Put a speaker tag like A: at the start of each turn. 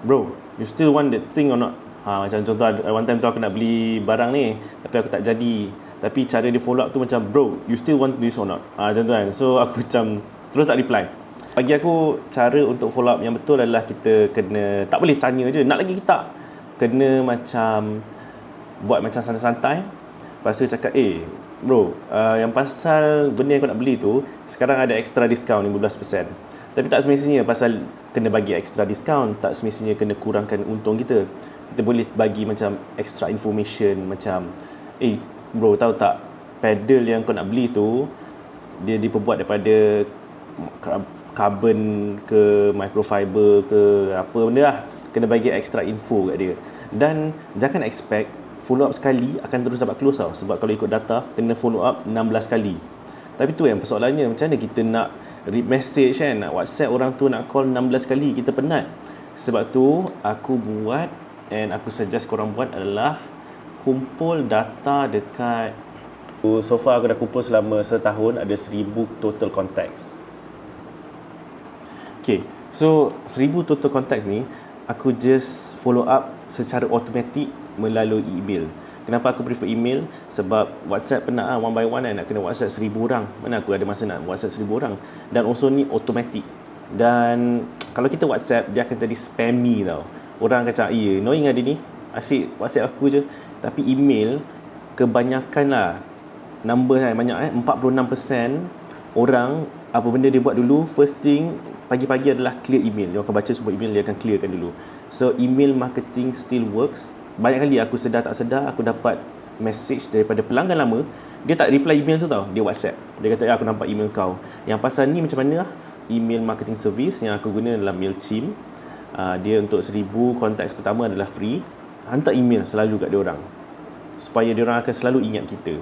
A: bro, you still want that thing or not? Macam contoh one time tu aku nak beli barang ni tapi aku tak jadi, tapi cara dia follow up tu macam, bro, you still want this or not? Macam tu kan. So aku macam terus tak reply. Bagi aku, cara untuk follow up yang betul adalah kita kena, tak boleh tanya je, nak lagi ke tak? Kena macam buat macam santai-santai. Lepas tu cakap, bro, yang pasal benda yang kau nak beli tu sekarang ada extra discount 15%. Tapi tak semestinya pasal kena bagi extra discount, tak semestinya kena kurangkan untung kita. Kita boleh bagi macam extra information, macam, bro, tahu tak, pedal yang kau nak beli tu dia diperbuat daripada carbon ke microfiber ke apa benda lah. Kena bagi extra info kat dia. Dan jangan expect follow up sekali akan terus dapat close tau. Sebab kalau ikut data, kena follow up 16 kali. Tapi tu yang persoalannya, macam mana kita nak read message kan, nak WhatsApp orang tu, nak call 16 kali, kita penat. Sebab tu aku buat, and aku suggest korang buat adalah kumpul data dekat, so far aku dah kumpul selama setahun ada 1000 total contacts. Okay, so 1000 total contacts ni aku just follow up secara automatik melalui email. Kenapa aku prefer email? Sebab WhatsApp penat one by one nak kena WhatsApp 1000 orang. Mana aku ada masa nak WhatsApp 1000 orang. Dan also ni automatic. Dan kalau kita WhatsApp, dia akan jadi spammy tau. Orang akan cakap, annoying ada ni, asyik WhatsApp aku je. Tapi email, kebanyakan lah, number kan banyak 46% orang, apa benda dia buat dulu, first thing pagi-pagi adalah clear email. Dia akan baca semua email, dia akan clearkan dulu. So email marketing still works. Banyak kali aku sedar tak sedar, aku dapat message daripada pelanggan lama, dia tak reply email tu tau, dia WhatsApp. Dia kata, aku nampak email kau. Yang pasal ni macam mana lah? Email marketing service yang aku guna adalah MailChimp. Dia untuk 1000 contacts pertama adalah free. Hantar email selalu kat dia orang, supaya dia orang akan selalu ingat kita.